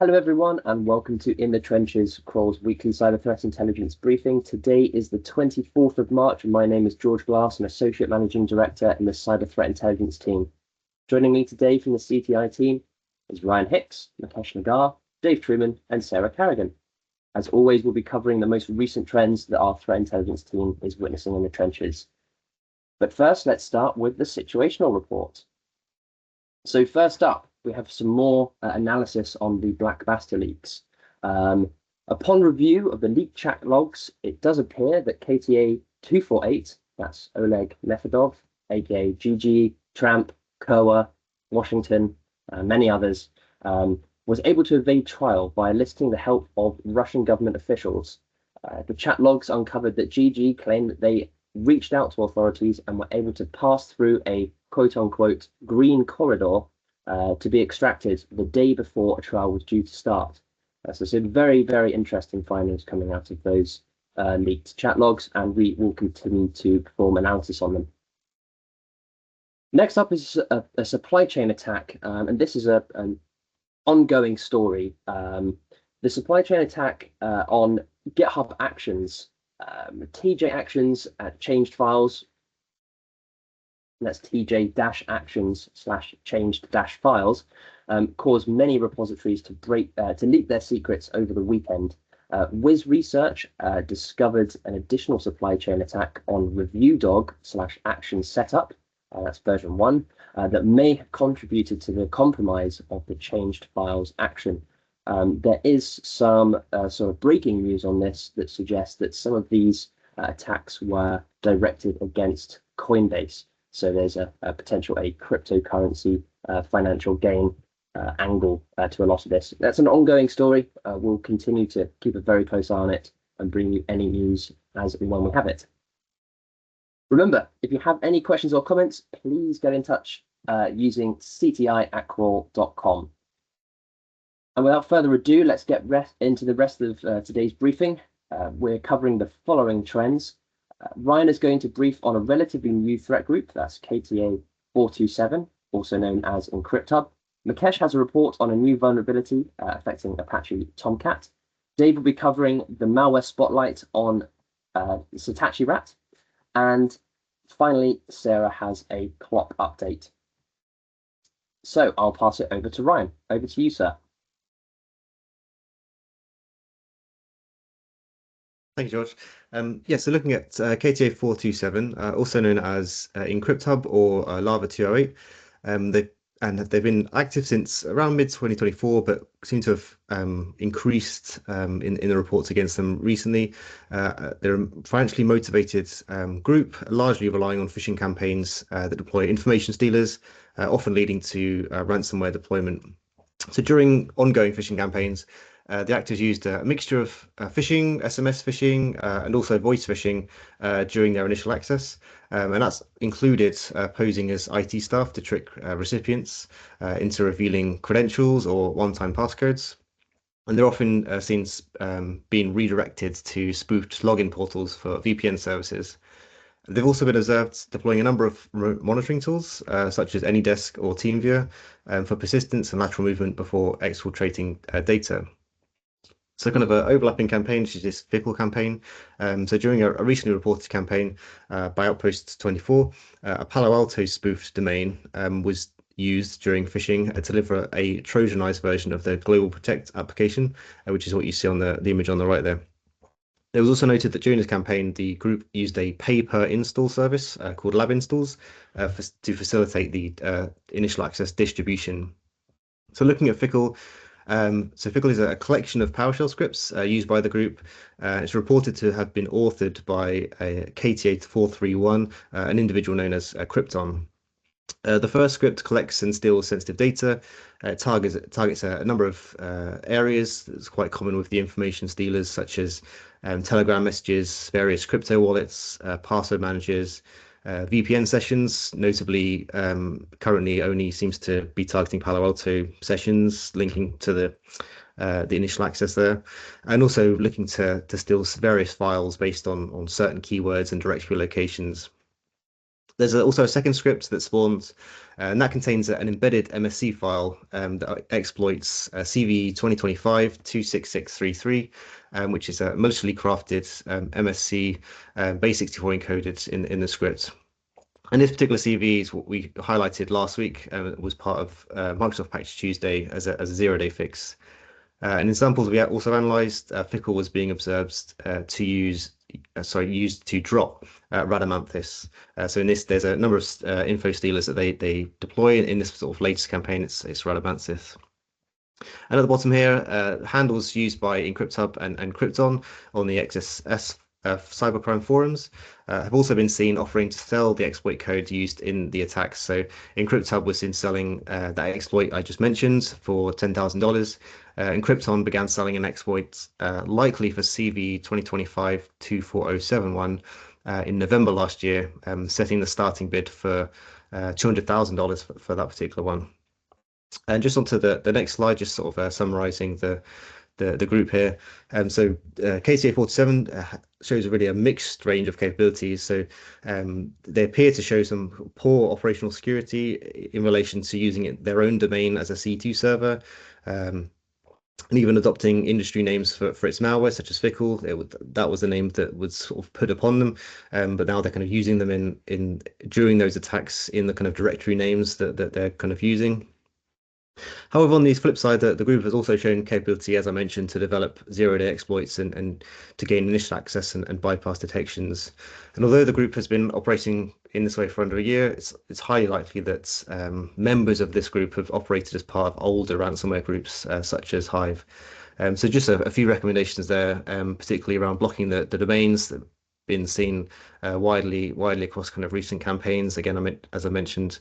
Hello everyone and welcome to In the Trenches, Kroll's weekly cyber threat intelligence briefing. Today is the 24th of March and my name is George Glass, an Associate Managing Director in the Cyber Threat Intelligence team. Joining me today from the CTI team is Ryan Hicks, Mukesh Nagar, Dave Truman and Sarah Carrigan. As always, we'll be covering the most recent trends that our threat intelligence team is witnessing in the trenches. But first, let's start with the situational report. So first up, we have some more analysis on the BLACKBASTA leaks. Upon review of the leaked chat logs, it does appear that KTA 248, that's Oleg Nefedov, aka GG, Tramp, Kurva, Washington, many others, was able to evade trial by enlisting the help of Russian government officials. The chat logs uncovered that GG claimed that they reached out to authorities and were able to pass through a quote-unquote green corridor to be extracted the day before a trial was due to start. So some very, very interesting findings coming out of those leaked chat logs, and we will continue to perform analysis on them. Next up is a supply chain attack, and this is an ongoing story. The supply chain attack on GitHub Actions, TJ Actions changed files. That's tj-actions/changed-files, caused many repositories to leak their secrets over the weekend. Wiz Research discovered an additional supply chain attack on reviewdog/action setup, that's version 1, that may have contributed to the compromise of the changed files action. There is some sort of breaking news on this that suggests that some of these attacks were directed against Coinbase. So there's a potential cryptocurrency financial gain angle to a lot of this. That's an ongoing story. We'll continue to keep a very close eye on it and bring you any news as and when we have it. Remember, if you have any questions or comments, please get in touch using cti@kroll.com. And without further ado, let's get into the rest of today's briefing. We're covering the following trends. Ryan is going to brief on a relatively new threat group, that's KTA 427, also known as EncryptHub. Mukesh has a report on a new vulnerability affecting Apache Tomcat. Dave will be covering the malware spotlight on STILACHIRAT. And finally, Sarah has a clock update. So I'll pass it over to Ryan. Over to you, sir. Thank you, George. So looking at KTA 427, also known as EncryptHub or Lava 208, they've been active since around mid-2024, but seem to have increased in the reports against them recently. They're a financially motivated group, largely relying on phishing campaigns that deploy information stealers, often leading to ransomware deployment. So during ongoing phishing campaigns, the actors used a mixture of phishing, SMS phishing, and also voice phishing during their initial access. And that's included posing as IT staff to trick recipients into revealing credentials or one-time passcodes. And they're often seen being redirected to spoofed login portals for VPN services. They've also been observed deploying a number of remote monitoring tools, such as AnyDesk or TeamViewer, for persistence and lateral movement before exfiltrating data. So kind of an overlapping campaign, which is this Fickle campaign. So during a recently reported campaign by Outpost 24, a Palo Alto spoofed domain was used during phishing to deliver a Trojanized version of the Global Protect application, which is what you see on the image on the right there. It was also noted that during this campaign, the group used a pay-per-install service called Lab Installs to facilitate the initial access distribution. So looking at Fickle, Fickle is a collection of PowerShell scripts used by the group. It's reported to have been authored by KTA 431, an individual known as Krypton. The first script collects and steals sensitive data. It targets a number of areas that's quite common with the information stealers, such as Telegram messages, various crypto wallets, password managers, VPN sessions, notably currently only seems to be targeting Palo Alto sessions, linking to the initial access there, and also looking to steal various files based on certain keywords and directory locations. There's also a second script that spawns, and that contains an embedded MSC file that exploits CV 2025-26633, which is a maliciously crafted MSC base64 encoded in the script. And this particular CV is what we highlighted last week. Was part of Microsoft Patch Tuesday as a zero-day fix. And in samples we also analyzed, Fickle was being observed used to drop Radamanthus. So in this, there's a number of info stealers that they deploy in this sort of latest campaign. It's Radamanthus. And at the bottom here, handles used by EncryptHub and Krypton on the XSS cybercrime forums have also been seen offering to sell the exploit code used in the attacks. So EncryptHub was seen selling that exploit I just mentioned for $10,000. Krypton began selling an exploit likely for CV 2025-24071 in November last year, setting the starting bid for $200,000 for that particular one. And just onto the next slide, just sort of summarizing the group here. So KTA47 shows really a mixed range of capabilities. So they appear to show some poor operational security in relation to using their own domain as a C2 server. And even adopting industry names for its malware, such as Fickle, that was the name that was sort of put upon them. But now they're kind of using them during those attacks in the kind of directory names that they're kind of using. However, on the flip side, the group has also shown capability, as I mentioned, to develop zero-day exploits and to gain initial access and bypass detections. And although the group has been operating in this way for under a year, it's highly likely that members of this group have operated as part of older ransomware groups, such as Hive. So just a few recommendations there, particularly around blocking the domains that have been seen widely across kind of recent campaigns. Again, as I mentioned,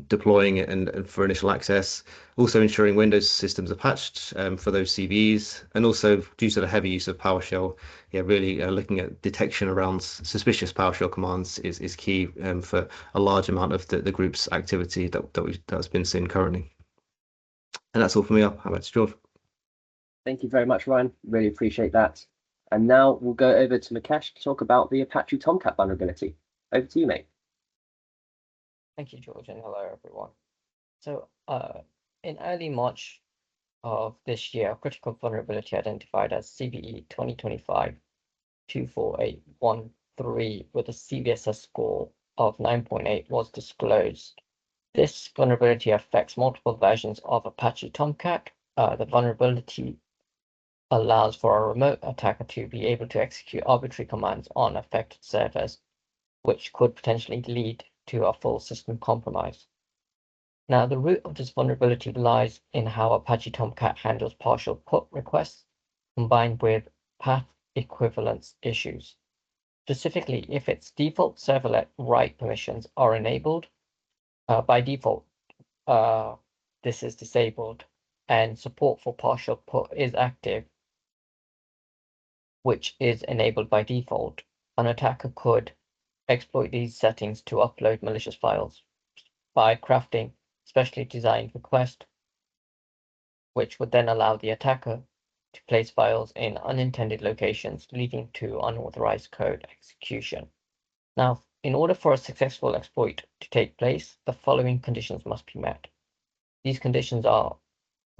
deploying it and for initial access, also ensuring Windows systems are patched for those CVEs, and also due to the heavy use of PowerShell, really looking at detection around suspicious PowerShell commands is key for a large amount of the group's activity that's been seen currently. And that's all for me. How about George? Thank you very much, Ryan. Really appreciate that. And now we'll go over to Mukesh to talk about the Apache Tomcat vulnerability. Over to you, mate. Thank you, George, and hello, everyone. So in early March of this year, a critical vulnerability identified as CVE 2025-24813 with a CVSS score of 9.8 was disclosed. This vulnerability affects multiple versions of Apache Tomcat. The vulnerability allows for a remote attacker to be able to execute arbitrary commands on affected servers, which could potentially lead to a full system compromise. Now, the root of this vulnerability lies in how Apache Tomcat handles partial put requests combined with path equivalence issues. Specifically, if its default servlet write permissions are enabled, by default, this is disabled, and support for partial put is active, which is enabled by default. An attacker could exploit these settings to upload malicious files by crafting specially designed requests, which would then allow the attacker to place files in unintended locations, leading to unauthorized code execution. Now, in order for a successful exploit to take place, the following conditions must be met. These conditions are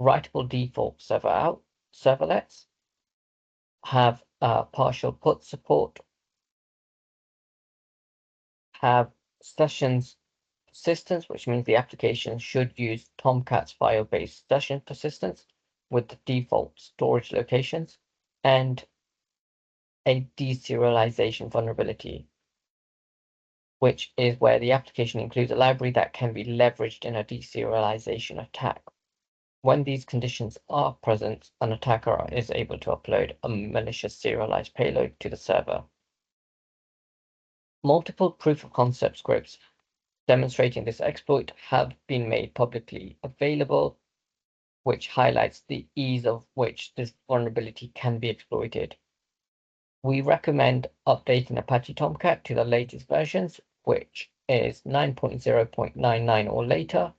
writable default server out servlets, have partial put support, have sessions persistence, which means the application should use Tomcat's file-based session persistence with the default storage locations, and a deserialization vulnerability, which is where the application includes a library that can be leveraged in a deserialization attack. When these conditions are present, an attacker is able to upload a malicious serialized payload to the server. Multiple proof of concept scripts demonstrating this exploit have been made publicly available, which highlights the ease of which this vulnerability can be exploited. We recommend updating Apache Tomcat to the latest versions, which is 9.0.99 or later,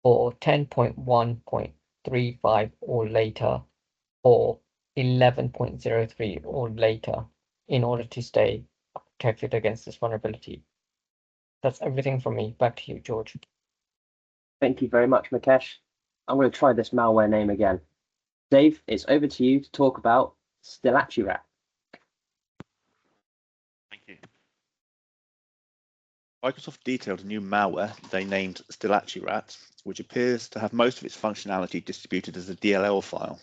or 10.1.35 or later, or 11.03 or later, in order to stay up to protected against this vulnerability. That's everything from me. Back to you, George. Thank you very much, Mukesh. I'm going to try this malware name again. Dave, it's over to you to talk about STILACHIRAT. Thank you. Microsoft detailed a new malware they named STILACHIRAT, which appears to have most of its functionality distributed as a DLL file.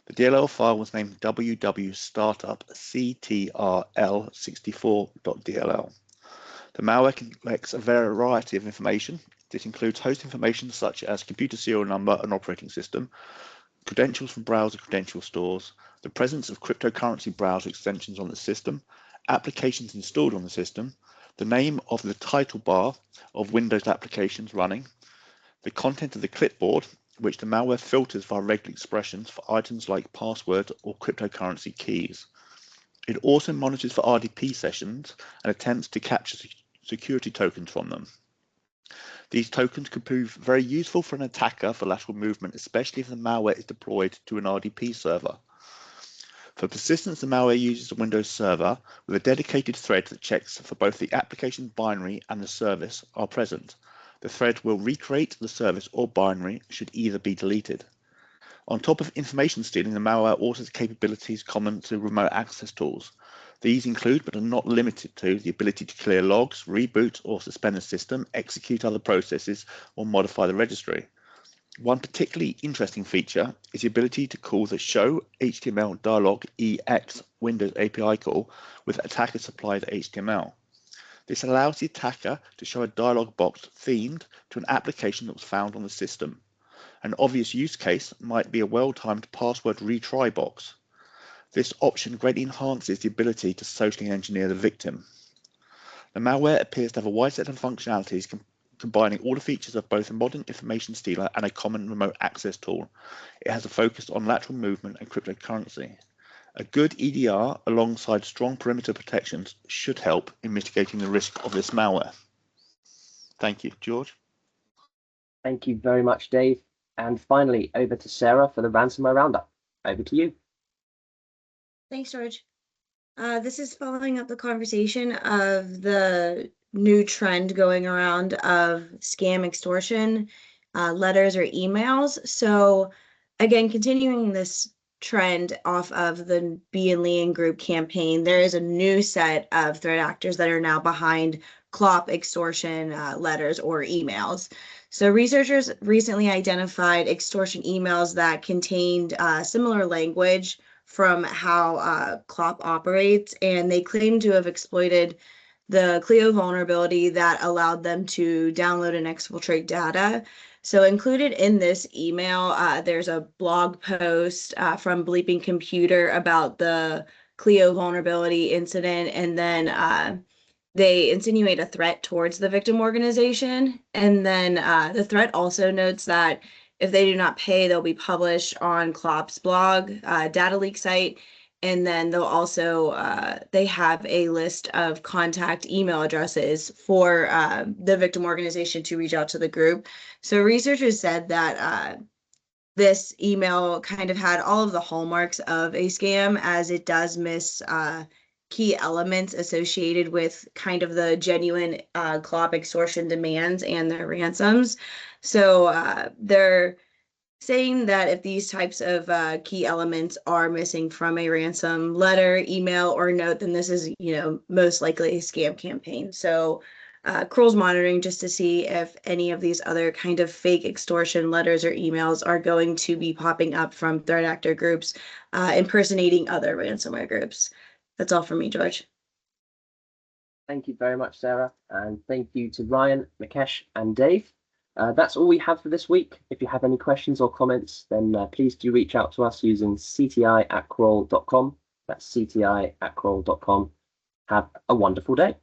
The DLL file was named www.startup.ctrl64.dll. The malware collects a variety of information. This includes host information such as computer serial number and operating system, credentials from browser credential stores, the presence of cryptocurrency browser extensions on the system, applications installed on the system, the name of the title bar of Windows applications running, the content of the clipboard, which the malware filters via regular expressions for items like password or cryptocurrency keys. It also monitors for RDP sessions and attempts to capture security tokens from them. These tokens could prove very useful for an attacker for lateral movement, especially if the malware is deployed to an RDP server. For persistence, the malware uses a Windows server with a dedicated thread that checks for both the application binary and the service are present. The thread will recreate the service or binary should either be deleted. On top of information stealing, the malware also has capabilities common to remote access tools. These include, but are not limited to, the ability to clear logs, reboot or suspend the system, execute other processes, or modify the registry. One particularly interesting feature is the ability to call the show HTML dialog EX Windows API call with attacker supplied HTML. This allows the attacker to show a dialog box themed to an application that was found on the system. An obvious use case might be a well-timed password retry box. This option greatly enhances the ability to socially engineer the victim. The malware appears to have a wide set of functionalities combining all the features of both a modern information stealer and a common remote access tool. It has a focus on lateral movement and cryptocurrency. A good EDR alongside strong perimeter protections should help in mitigating the risk of this malware. Thank you, George. Thank you very much, Dave. And finally, over to Sarah for the ransomware roundup. Over to you. Thanks, George. This is following up the conversation of the new trend going around of scam extortion letters or emails. So again, continuing this trend off of the B and Lee and group campaign, there is a new set of threat actors that are now behind CLOP extortion letters or emails. So researchers recently identified extortion emails that contained similar language from how CLOP operates, and they claim to have exploited the Clio vulnerability that allowed them to download and exfiltrate data. So included in this email, there's a blog post from Bleeping Computer about the Clio vulnerability incident, and then they insinuate a threat towards the victim organization. And then the threat also notes that if they do not pay, they'll be published on CLOP's blog, data leak site. And then they'll also, they have a list of contact email addresses for the victim organization to reach out to the group. So researchers said that this email kind of had all of the hallmarks of a scam, as it does miss key elements associated with kind of the genuine CLOP extortion demands and their ransoms. So they're saying that if these types of key elements are missing from a ransom letter, email, or note, then this is, most likely a scam campaign. So Kroll's monitoring just to see if any of these other kind of fake extortion letters or emails are going to be popping up from threat actor groups impersonating other ransomware groups. That's all from me, George. Thank you very much, Sarah. And thank you to Ryan, Mukesh, and Dave. That's all we have for this week. If you have any questions or comments, then please do reach out to us using cti@kroll.com. That's cti@kroll.com. Have a wonderful day.